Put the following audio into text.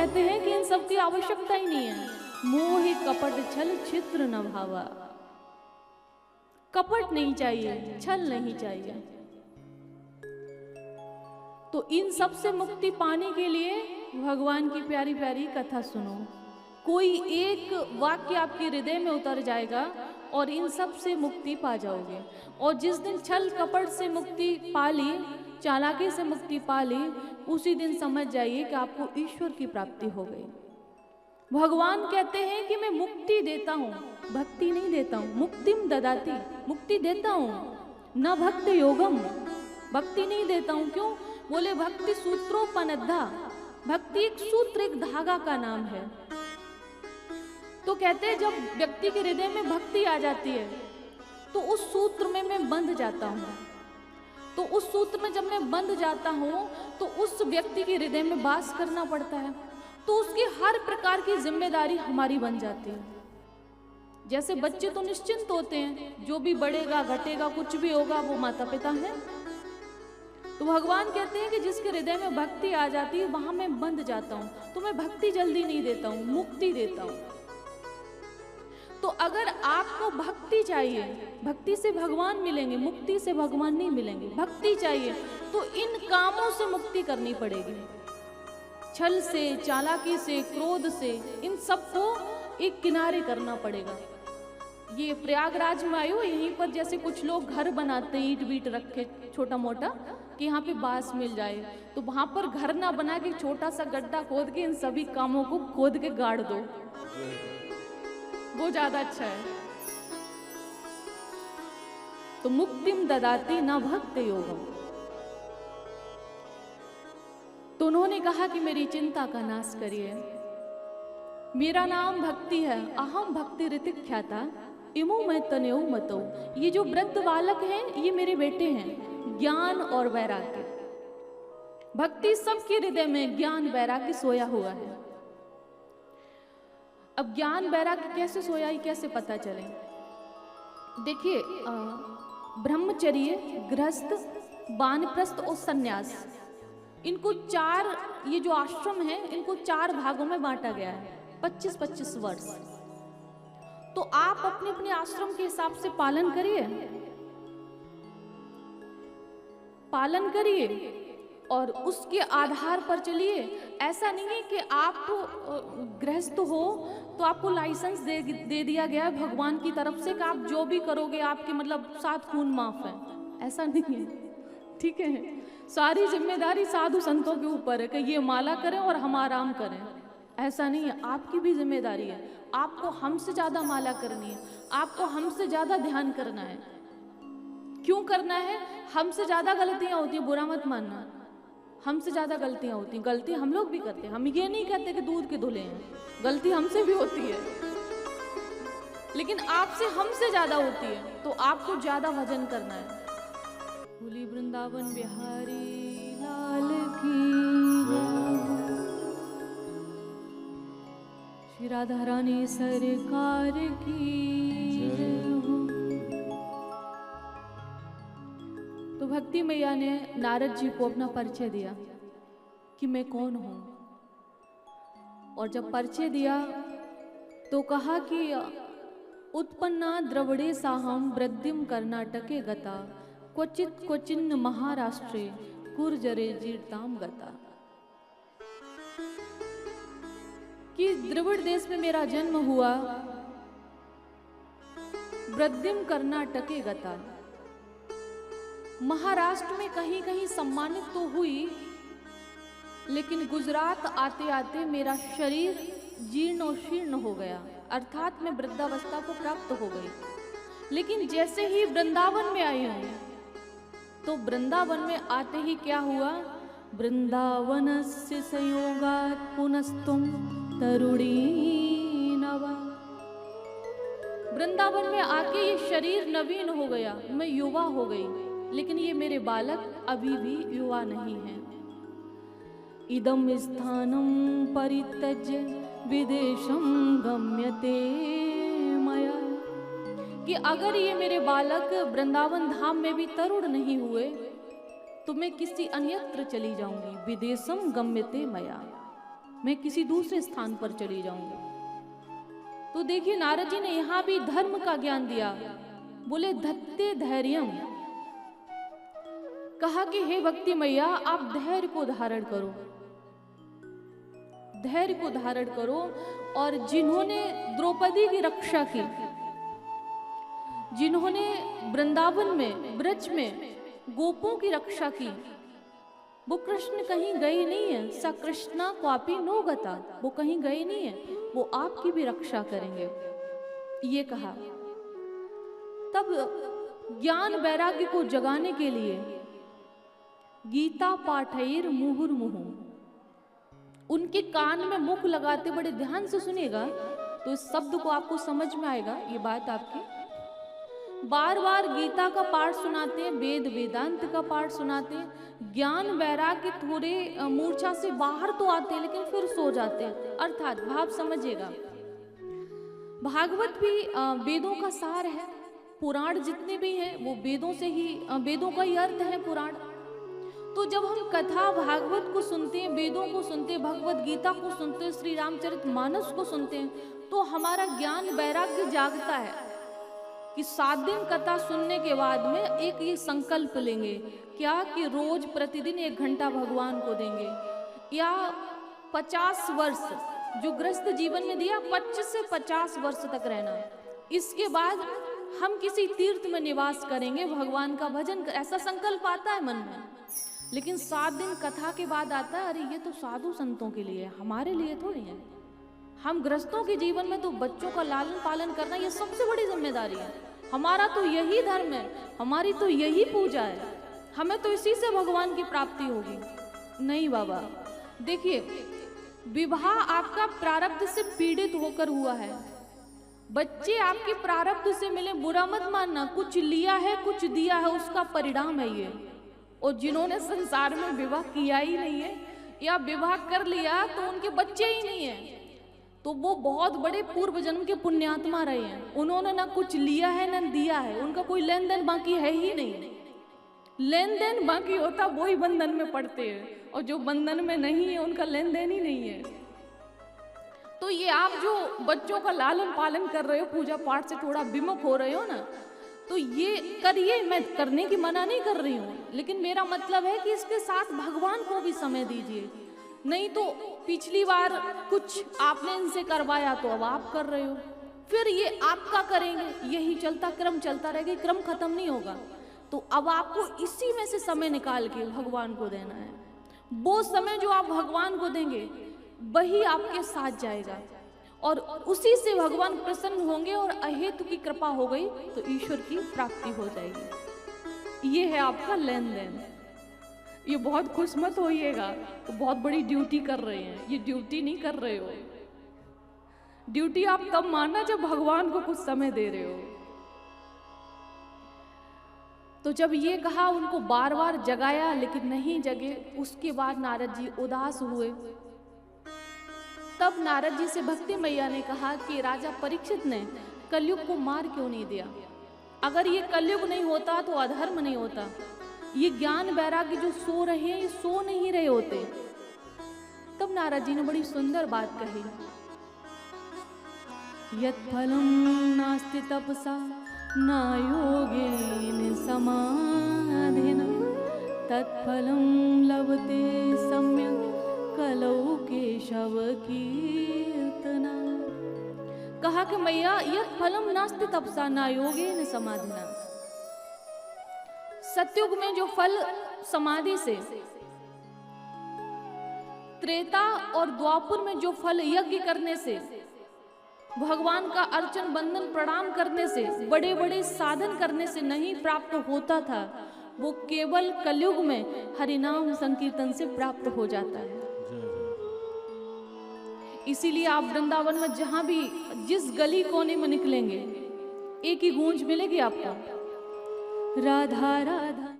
कहते हैं कि इन सब की आवश्यकता ही नहीं है। मोह कपट छल छिद्र न भावा। कपट नहीं चाहिए, छल नहीं चाहिए। तो इन सब से मुक्ति पाने के लिए भगवान की प्यारी प्यारी कथा सुनो। कोई एक वाक्य आपके हृदय में उतर जाएगा और इन सब से मुक्ति पा जाओगे। और जिस दिन छल कपट से मुक्ति पा ली, चालाकी से मुक्ति पा ली, उसी दिन समझ जाइए कि आपको ईश्वर की प्राप्ति हो गई। भगवान कहते हैं कि मैं मुक्ति देता हूँ, भक्ति नहीं देता हूँ। मुक्तिम ददाति, मुक्ति देता हूँ, न भक्त योगम, भक्ति नहीं देता हूँ। क्यों? बोले भक्ति सूत्रोपनद्धा, भक्ति एक सूत्र, एक धागा का नाम है। तो कहते हैं जब व्यक्ति के हृदय में भक्ति आ जाती है तो उस सूत्र में मैं बंध जाता हूँ। तो उस सूत्र में जब मैं बंध जाता हूँ तो उस व्यक्ति के हृदय में वास करना पड़ता है। तो उसकी हर प्रकार की जिम्मेदारी हमारी बन जाती है। जैसे बच्चे तो निश्चिंत होते हैं, जो भी बढ़ेगा घटेगा कुछ भी होगा वो माता पिता है। तो भगवान कहते हैं कि जिसके हृदय में भक्ति आ जाती है वहां मैं बंध जाता हूँ। तो मैं भक्ति जल्दी नहीं देता हूँ, मुक्ति देता हूँ। तो अगर आपको भक्ति चाहिए, भक्ति से भगवान मिलेंगे, मुक्ति से भगवान नहीं मिलेंगे। भक्ति चाहिए तो इन कामों से मुक्ति करनी पड़ेगी। छल से, चालाकी से, क्रोध से, इन सबको एक किनारे करना पड़ेगा। ये प्रयागराज में आयो, यहीं पर जैसे कुछ लोग घर बनाते हैं ईंट बीट रख के छोटा मोटा, कि यहाँ पे बास मिल जाए। तो वहां पर घर ना बना के छोटा सा गड्ढा खोद के इन सभी कामों को खोद के गाड़ दो, वो ज्यादा अच्छा है। तो मुक्तिम ददाति न भक्त योगम। तो उन्होंने कहा कि मेरी चिंता का नाश करिए। मेरा नाम भक्ति है, अहम भक्ति ऋतिक ख्याता इमो मैं तनयो मतो। ये जो वृद्ध बालक हैं ये मेरे बेटे हैं, ज्ञान और वैराग्य। भक्ति सबके हृदय में ज्ञान वैराग्य सोया हुआ है। अब ज्ञान वैराग्य कैसे सोया, ये कैसे पता चले? देखिए, ब्रह्मचर्य, गृहस्थ, वानप्रस्थ और सन्यास, इनको चार, ये जो आश्रम है इनको चार भागों में बांटा गया है, 25-25 वर्ष। तो आप अपने अपने आश्रम के हिसाब से पालन करिए, पालन करिए और उसके आधार पर चलिए। ऐसा नहीं है कि आप गृहस्थ हो तो आपको लाइसेंस दे दिया गया है भगवान की तरफ से कि आप जो भी करोगे आपके मतलब 7 खून माफ है। ऐसा नहीं है, ठीक है? सारी जिम्मेदारी साधु संतों के ऊपर है कि ये माला करें और हम आराम करें। ऐसा नहीं है, आपकी भी जिम्मेदारी है। आपको हमसे ज्यादा माला करनी है, आपको हमसे ज्यादा ध्यान करना है। क्यों करना है? हमसे ज्यादा गलतियां होती हैं, बुरा मत मानना। हमसे ज्यादा गलतियां होती हैं, गलती हम लोग भी करते हैं। हम ये नहीं कहते कि दूध के धुले हैं, गलती हमसे भी होती है, लेकिन आपसे हमसे ज्यादा होती है। तो आपको ज्यादा भजन करना है। बोली वृंदावन बिहारी लाल की, श्री राधा रानी सरकार की जय हो। तो भक्ति मैया ने नारद जी को अपना परिचय दिया कि मैं कौन हूं। और जब परिचय दिया तो कहा कि उत्पन्ना द्रविड़े साहम वृद्धिम कर्नाटके गता क्वचित क्वचिन्न महाराष्ट्रे कुरजरे जीर्ताम गता। कि द्रविड़ देश में मेरा जन्म हुआ, वृद्धिम कर्नाटके गता, महाराष्ट्र में कहीं कहीं सम्मानित तो हुई, लेकिन गुजरात आते आते मेरा शरीर जीर्ण और शीर्ण हो गया, अर्थात मैं वृद्धावस्था को प्राप्त हो गई। लेकिन जैसे ही वृंदावन में आई हूं तो वृंदावन में आते ही क्या हुआ? वृंदावनस्य संयोगात् पुनस्तुम तरुणी नवा। वृंदावन में आके ये शरीर नवीन हो गया, मैं युवा हो गई, लेकिन ये मेरे बालक अभी भी युवा नहीं है। इदम स्थानम परित्यज्य विदेशम गम्यते मया। कि अगर ये मेरे बालक वृंदावन धाम में भी तरुण नहीं हुए तो मैं किसी अन्यत्र चली जाऊंगी। विदेशम गम्यते मया, मैं किसी दूसरे स्थान पर चली जाऊंगी। तो देखिए नारद जी ने यहाँ भी धर्म का ज्ञान दिया। बोले धत्ते धैर्यम, कहा कि हे भक्ति मैया आप धैर्य को धारण करो, धैर्य को धारण करो। और जिन्होंने द्रौपदी की रक्षा की, जिन्होंने वृंदावन में ब्रज में गोपों की रक्षा की, वो कृष्ण कहीं गए नहीं है। स कृष्णा क्वापि नो गता, वो कहीं गए नहीं है, वो आपकी भी रक्षा करेंगे, ये कहा। तब ज्ञान वैराग्य को जगाने के लिए गीता पाठैर मुहुर्मुहु, उनके कान में मुख लगाते, बड़े ध्यान से सुनिएगा तो इस शब्द को आपको समझ में आएगा ये बात आपकी। बार बार गीता का पाठ सुनाते हैं, वेद वेदांत का पाठ सुनाते हैं, ज्ञान वैराग्य थोड़े मूर्छा से बाहर तो आते हैं लेकिन फिर सो जाते हैं। अर्थात भाव समझिएगा, भागवत भी वेदों का सार है, पुराण जितने भी हैं वो वेदों से ही, वेदों का ही अर्थ है पुराण। तो जब हम कथा भागवत को सुनते हैं, वेदों को सुनते हैं, भगवत गीता को सुनते हैं, श्री रामचरितमानस को सुनते हैं, तो हमारा ज्ञान वैराग्य जागता है कि 7 दिन कथा सुनने के बाद में एक ये संकल्प लेंगे, क्या कि रोज प्रतिदिन 1 घंटा भगवान को देंगे, या 50 वर्ष जो गृहस्थ जीवन में दिया 25 से 50 वर्ष तक रहना। इसके बाद हम किसी तीर्थ में निवास करेंगे, भगवान का भजन, ऐसा संकल्प आता है मन में। लेकिन 7 दिन कथा के बाद आता है, अरे ये तो साधु संतों के लिए, हमारे लिए थोड़ी है। हम गृहस्थों के जीवन में तो बच्चों का लालन पालन करना ये सबसे बड़ी जिम्मेदारी है। हमारा तो यही धर्म है, हमारी तो यही पूजा है, हमें तो इसी से भगवान की प्राप्ति होगी। नहीं बाबा, देखिए विवाह आपका प्रारब्ध से पीड़ित होकर हुआ है, बच्चे आपके प्रारब्ध से मिले, बुरा मत मानना, कुछ लिया है कुछ दिया है, उसका परिणाम है ये। और जिन्होंने संसार में विवाह किया ही नहीं है या विवाह कर लिया तो उनके बच्चे ही नहीं है, तो वो बहुत बड़े पूर्व जन्म के पुण्यात्मा रहे हैं। उन्होंने ना कुछ लिया है ना दिया है, उनका कोई लेन देन बाकी है ही नहीं। लेन देन बाकी होता वो ही बंधन में पड़ते हैं, और जो बंधन में नहीं है उनका लेन देन ही नहीं है। तो ये आप जो बच्चों का लालन पालन कर रहे हो, पूजा पाठ से थोड़ा विमुख हो रहे हो ना, तो ये करिए, मैं करने की मना नहीं कर रही हूँ, लेकिन मेरा मतलब है कि इसके साथ भगवान को भी समय दीजिए। नहीं तो पिछली बार कुछ आपने इनसे करवाया तो अब आप कर रहे हो, फिर ये आपका करेंगे, यही चलता क्रम चलता रहेगा, क्रम खत्म नहीं होगा। तो अब आपको इसी में से समय निकाल के भगवान को देना है। वो समय जो आप भगवान को देंगे वही आपके साथ जाएगा, और उसी से भगवान प्रसन्न होंगे, और अहेतु की कृपा हो गई तो ईश्वर की प्राप्ति हो जाएगी। ये है आपका लेन देन। ये बहुत खुश मत होइएगा तो बहुत बड़ी ड्यूटी कर रहे हैं, ये ड्यूटी नहीं कर रहे हो। ड्यूटी आप तब मानना जब भगवान को कुछ समय दे रहे हो। तो जब ये कहा, उनको बार बार जगाया लेकिन नहीं जगे, उसके बाद नारद जी उदास हुए। तब नारद जी से भक्ति मैया ने कहा कि राजा परीक्षित ने कलयुग को मार क्यों नहीं दिया? अगर ये कलयुग नहीं होता तो अधर्म नहीं होता, ये ज्ञान वैराग्य जो सो रहे हैं ये सो नहीं रहे होते। तब नारद जी ने बड़ी सुंदर बात कही, यत् फलं नास्ति तपसा न योगेन समाधिना तत्फलं लभते सम्यक् कलौ केशव कीर्तना। कहा कि मैया यत् फलं नास्ति तपसा न योगेन समाधिना, सतयुग में जो फल समाधि से, त्रेता और द्वापर में जो फल यज्ञ करने से, भगवान का अर्चन बंदन प्रणाम करने से, बड़े बड़े साधन करने से नहीं प्राप्त होता था, वो केवल कलयुग में हरिनाम संकीर्तन से प्राप्त हो जाता है। इसीलिए आप वृंदावन में जहां भी जिस गली कोने में निकलेंगे एक ही गूंज मिलेगी आपको, राधा राधा।